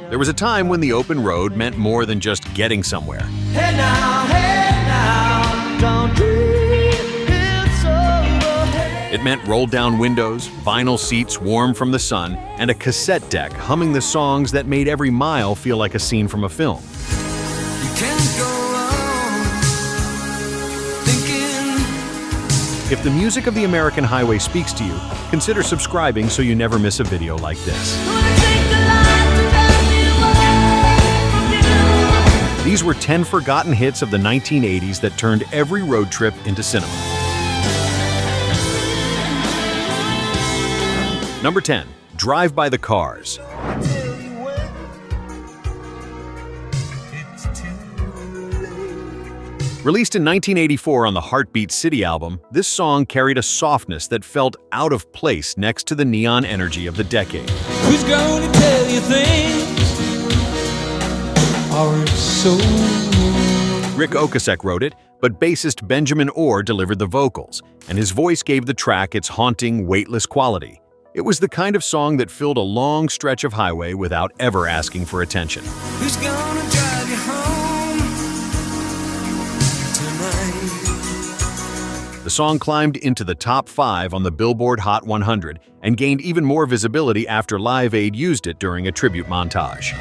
There was a time when the open road meant more than just getting somewhere. Hey now, don't dream it's over. It meant rolled-down windows, vinyl seats warm from the sun, and a cassette deck humming the songs that made every mile feel like a scene from a film. You can't go wrong thinking. If the music of the American highway speaks to you, consider subscribing so you never miss a video like this. These were 10 forgotten hits of the 1980s that turned every road trip into cinema. Number 10. Drive by the Cars. Released in 1984 on the Heartbeat City album, this song carried a softness that felt out of place next to the neon energy of the decade. Who's going to tell you things aren't so? Rick Ocasek wrote it, but bassist Benjamin Orr delivered the vocals, and his voice gave the track its haunting, weightless quality. It was the kind of song that filled a long stretch of highway without ever asking for attention. Who's gonna drive you home tonight? The song climbed into the top 5 on the Billboard Hot 100 and gained even more visibility after Live Aid used it during a tribute montage.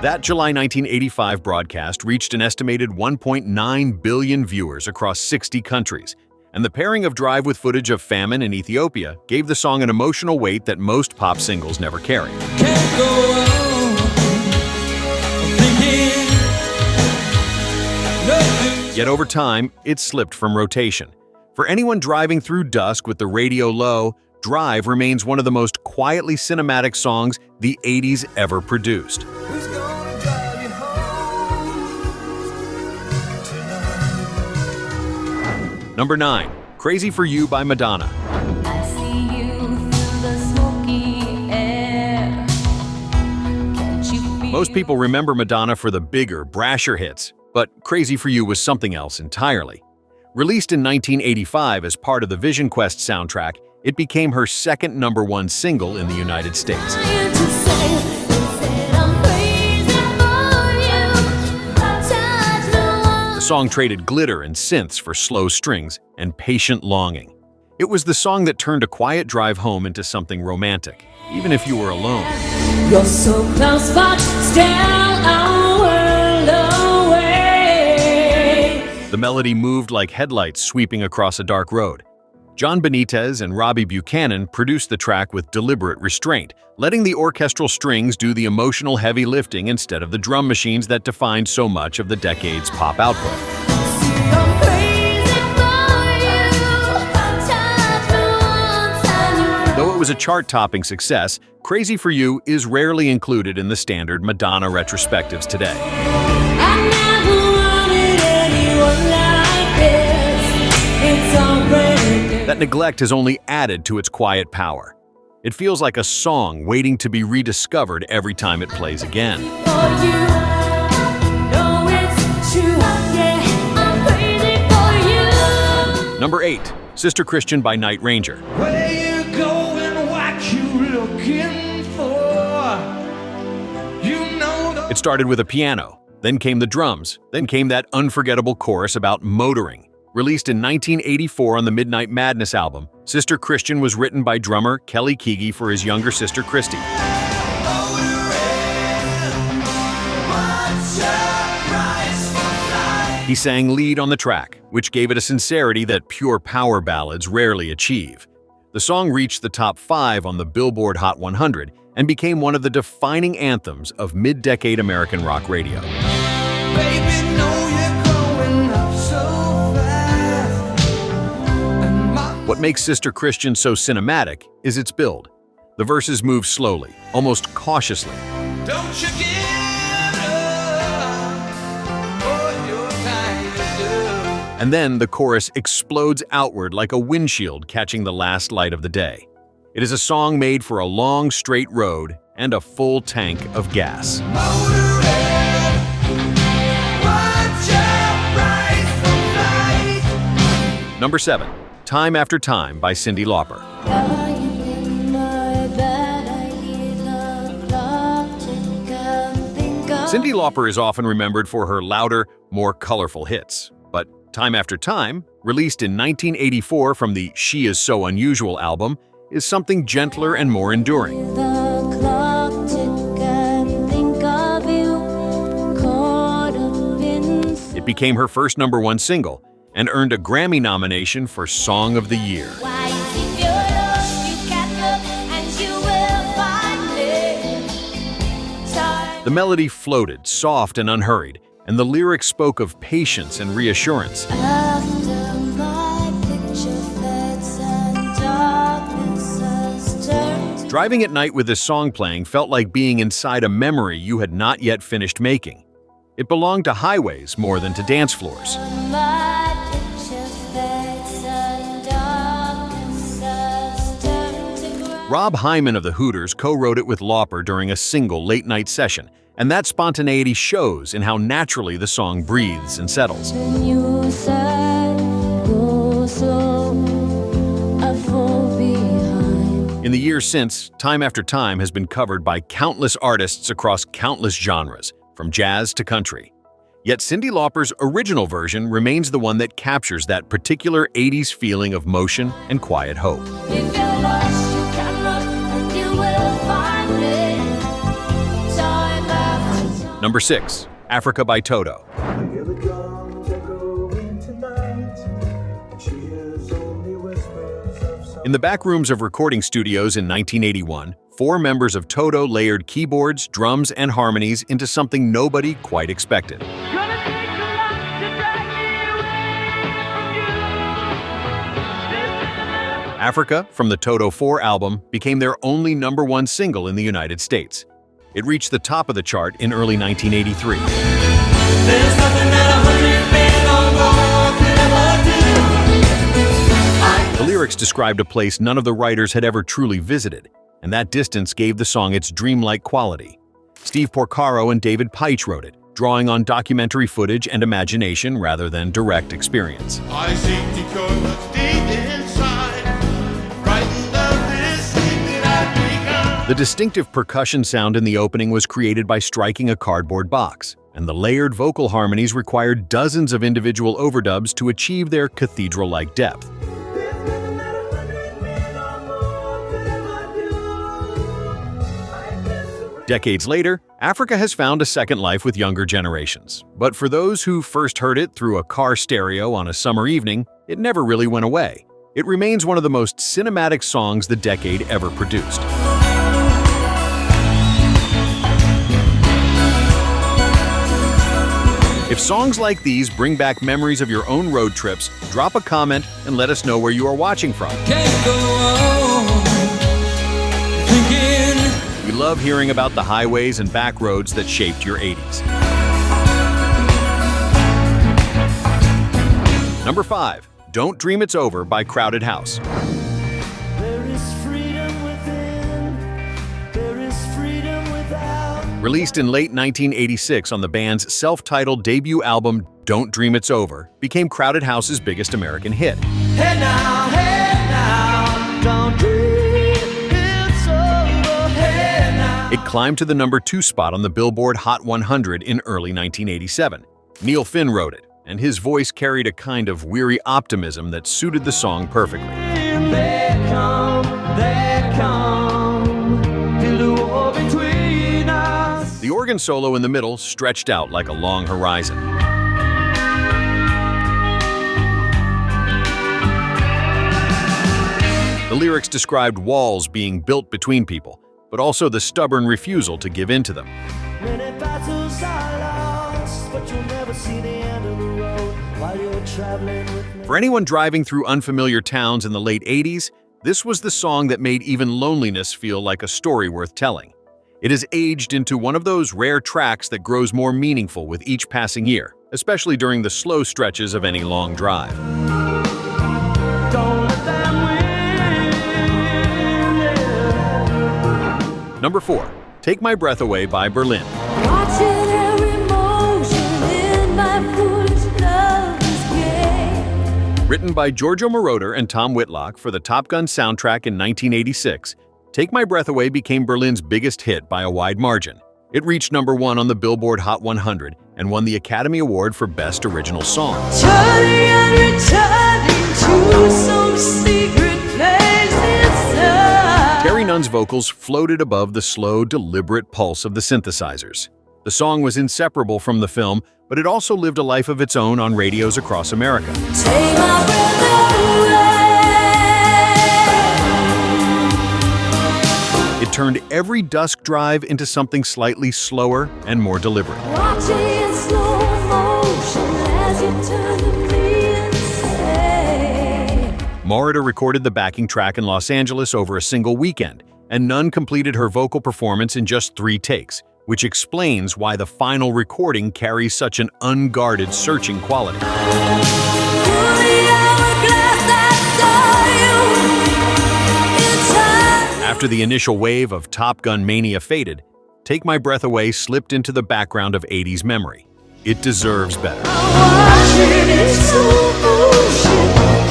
That July 1985 broadcast reached an estimated 1.9 billion viewers across 60 countries, and the pairing of Drive with footage of famine in Ethiopia gave the song an emotional weight that most pop singles never carry. Can't go on thinking nothing. Yet over time, it slipped from rotation. For anyone driving through dusk with the radio low, Drive remains one of the most quietly cinematic songs the 80s ever produced. Who's gonna drive you home tonight? Number 9. Crazy for You by Madonna. I see you through the smoky air. Can't you feel? Most people remember Madonna for the bigger, brasher hits, but Crazy for You was something else entirely. Released in 1985 as part of the Vision Quest soundtrack, it became her second #1 single in the United States. Trying to say, you said I'm crazy for you. Touch no one. The song traded glitter and synths for slow strings and patient longing. It was the song that turned a quiet drive home into something romantic, even if you were alone. You're so close, but still a world away. The melody moved like headlights sweeping across a dark road. John Benitez and Robbie Buchanan produced the track with deliberate restraint, letting the orchestral strings do the emotional heavy lifting instead of the drum machines that defined so much of the decade's pop output. I'm crazy for you. Touch no one, and you Though it was a chart-topping success, Crazy for You is rarely included in the standard Madonna retrospectives today. I never wanted anyone like this. It's already That neglect has only added to its quiet power. It feels like a song waiting to be rediscovered every time it plays again. for you. No, it's true. Yeah, I'm crazy for you. Number 8. Sister Christian by Night Ranger. Where you going? What you looking for? You know the It started with a piano, then came the drums, then came that unforgettable chorus about motoring. Released in 1984 on the Midnight Madness album, Sister Christian was written by drummer Kelly Keagy for his younger sister Christy. He sang lead on the track, which gave it a sincerity that pure power ballads rarely achieve. The song reached the top 5 on the Billboard Hot 100 and became one of the defining anthems of mid-decade American rock radio. baby, know you're growing up so fast. And What makes Sister Christian so cinematic is its build. The verses move slowly, almost cautiously, don't you give up, oh, you're tired of. and then the chorus explodes outward like a windshield catching the last light of the day. It is a song made for a long, straight road and a full tank of gas. Number 7. Time After Time by Cyndi Lauper. Lying in my bed, I hear the clock tick and think of Cyndi Lauper is often remembered for her louder, more colorful hits. But Time After Time, released in 1984 from the She Is So Unusual album, is something gentler and more enduring. the clock tick and think of you caught up in It became her first #1 single and earned a Grammy nomination for Song of the Year. Why, if you're lost, you can look and you will find it. Time The melody floated, soft and unhurried, and the lyrics spoke of patience and reassurance. after my picture fades and darkness has turned. Driving at night with this song playing felt like being inside a memory you had not yet finished making. It belonged to highways more than to dance floors. My picture fades and darkness has turned to ground. Rob Hyman of the Hooters co-wrote it with Lauper during a single late-night session, and that spontaneity shows in how naturally the song breathes and settles. When you said go slow, I fall behind. In the years since, Time After Time has been covered by countless artists across countless genres, from jazz to country. Yet Cyndi Lauper's original version remains the one that captures that particular 80s feeling of motion and quiet hope. If you're lost, you can look and you will find it. Time after time. Number 6, Africa by Toto. Hear the drums echoing tonight, and she hears only whispers of some. In the back rooms of recording studios in 1981, 4 members of Toto layered keyboards, drums, and harmonies into something nobody quite expected. Gonna take a lot to drag me away from you. Africa, from the Toto 4 album, became their only #1 single in the United States. It reached the top of the chart in early 1983. There's nothing that 100 men on board could ever do. The lyrics described a place none of the writers had ever truly visited, and that distance gave the song its dreamlike quality. Steve Porcaro and David Paich wrote it, drawing on documentary footage and imagination rather than direct experience. I seek to go deep inside, frightened of this thing that I've become. The distinctive percussion sound in the opening was created by striking a cardboard box, and the layered vocal harmonies required dozens of individual overdubs to achieve their cathedral-like depth. Decades later, Africa has found a second life with younger generations. But for those who first heard it through a car stereo on a summer evening, it never really went away. It remains one of the most cinematic songs the decade ever produced. If songs like these bring back memories of your own road trips, drop a comment and let us know where you are watching from. Can't go on thinking. We love hearing about the highways and back roads that shaped your 80s. Number 5, Don't Dream It's Over by Crowded House. There is freedom within, there is freedom without. Released in late 1986 on the band's self-titled debut album, Don't Dream It's Over, became Crowded House's biggest American hit. Hey now, don't dream it's over. Hey now. It climbed to the #2 spot on the Billboard Hot 100 in early 1987. Neil Finn wrote it, and his voice carried a kind of weary optimism that suited the song perfectly. They come, build a wall between us. The organ solo in the middle stretched out like a long horizon. The lyrics described walls being built between people, but also the stubborn refusal to give in to them. Many battles are lost, but you'll never see the end of the road while you're traveling with me. For anyone driving through unfamiliar towns in the late 80s, this was the song that made even loneliness feel like a story worth telling. It has aged into one of those rare tracks that grows more meaningful with each passing year, especially during the slow stretches of any long drive. Don't let them win. Number 4, Take My Breath Away by Berlin. Watching every motion in my foolish lover's game. Written by Giorgio Moroder and Tom Whitlock for the Top Gun soundtrack in 1986, Take My Breath Away became Berlin's biggest hit by a wide margin. It reached #1 on the Billboard Hot 100 and won the Academy Award for Best Original Song. Turning and returning to some secret place inside. Terry Nunn's vocals floated above the slow, deliberate pulse of the synthesizers. The song was inseparable from the film, but it also lived a life of its own on radios across America. Take my breath away. It turned every dusk drive into something slightly slower and more deliberate. Watching in slow motion as you turn to me and say, Moroder recorded the backing track in Los Angeles over a single weekend, and Nunn completed her vocal performance in just 3 takes, which explains why the final recording carries such an unguarded, searching quality. "Through the hourglass I saw you in time." After the initial wave of Top Gun mania faded, Take My Breath Away slipped into the background of 80s memory. It deserves better. Watching in slow motion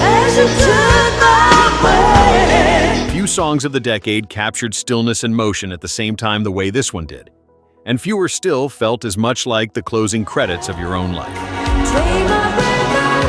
as you turn my way. Few songs of the decade captured stillness and motion at the same time the way this one did. And fewer still felt as much like the closing credits of your own life. Take my breath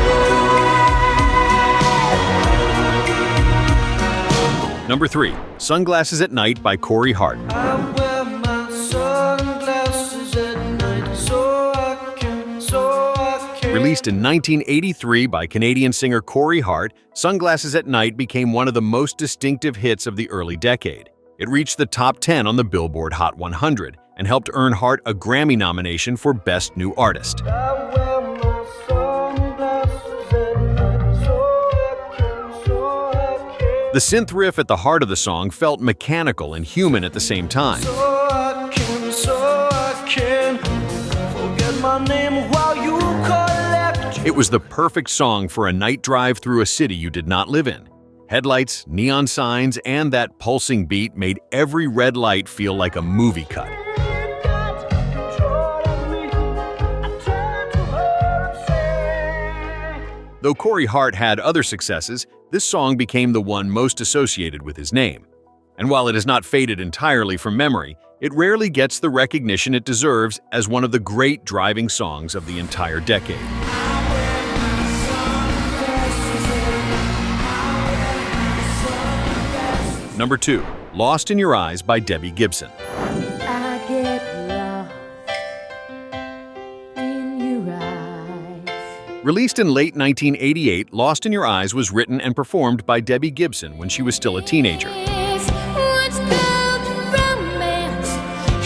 away. Number 3, Sunglasses at Night by Corey Hart. I wear my sunglasses at night so I can. Released in 1983 by Canadian singer Corey Hart, Sunglasses at Night became one of the most distinctive hits of the early decade. It reached the top 10 on the Billboard Hot 100 and helped earn Hart a Grammy nomination for Best New Artist. I wear my sunglasses at night so I can. The synth riff at the heart of the song felt mechanical and human at the same time. So I can forget my name while you collect. It was the perfect song for a night drive through a city you did not live in. Headlights, neon signs, and that pulsing beat made every red light feel like a movie cut. Though Corey Hart had other successes, this song became the one most associated with his name. And while it has not faded entirely from memory, it rarely gets the recognition it deserves as one of the great driving songs of the entire decade. Number 2, Lost in Your Eyes by Debbie Gibson. I get lost in your eyes. Released in late 1988, Lost in Your Eyes was written and performed by Debbie Gibson when she was still a teenager. It's what's called romance,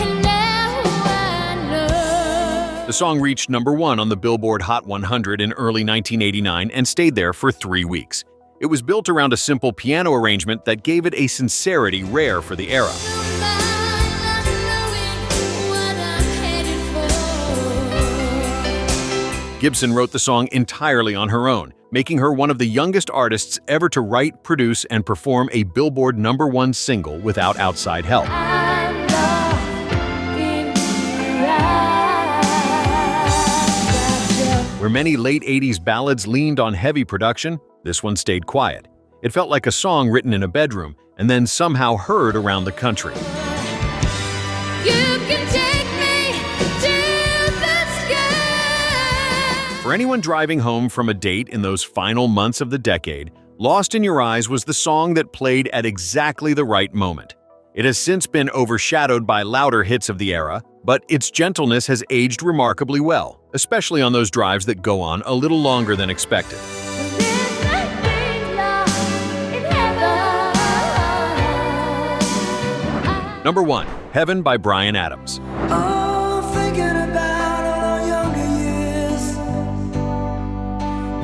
and now I know. The song reached #1 on the Billboard Hot 100 in early 1989 and stayed there for 3 weeks. It was built around a simple piano arrangement that gave it a sincerity rare for the era. Gibson wrote the song entirely on her own, making her one of the youngest artists ever to write, produce, and perform a Billboard #1 single without outside help. Where many late 80s ballads leaned on heavy production, this one stayed quiet. It felt like a song written in a bedroom and then somehow heard around the country. For anyone driving home from a date in those final months of the decade, Lost in Your Eyes was the song that played at exactly the right moment. It has since been overshadowed by louder hits of the era, but its gentleness has aged remarkably well, especially on those drives that go on a little longer than expected. Number 1, Heaven by Bryan Adams. Oh, thinking about all our younger years.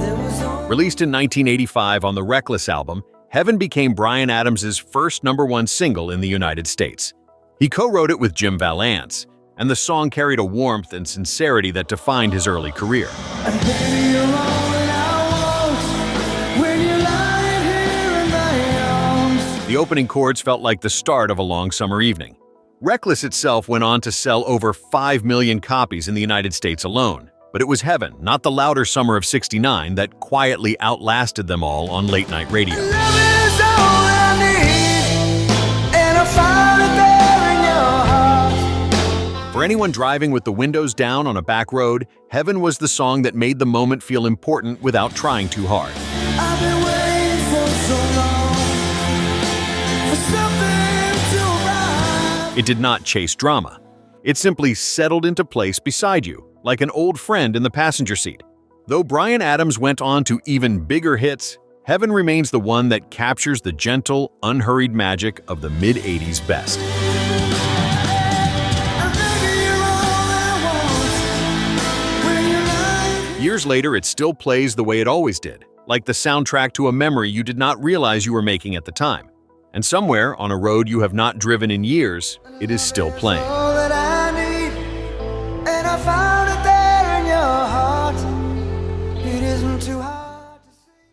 There was only Released in 1985 on the Reckless album, Heaven became Bryan Adams' first #1 single in the United States. He co-wrote it with Jim Valance, and the song carried a warmth and sincerity that defined his early career. and baby, you're all that I want when you're lying here in my arms. The opening chords felt like the start of a long summer evening. Reckless itself went on to sell over 5 million copies in the United States alone. But it was Heaven, not the louder Summer of '69, that quietly outlasted them all on late-night radio. Love is all I need, and I found it there in your heart. For anyone driving with the windows down on a back road, Heaven was the song that made the moment feel important without trying too hard. I've been waiting for so long, for something to arrive. It did not chase drama. It simply settled into place beside you, like an old friend in the passenger seat. Though Bryan Adams went on to even bigger hits, Heaven remains the one that captures the gentle, unhurried magic of the mid-'80s best. And baby, you're all I want. When you're lying. Years later, it still plays the way it always did, like the soundtrack to a memory you did not realize you were making at the time. And somewhere, on a road you have not driven in years, it is still playing.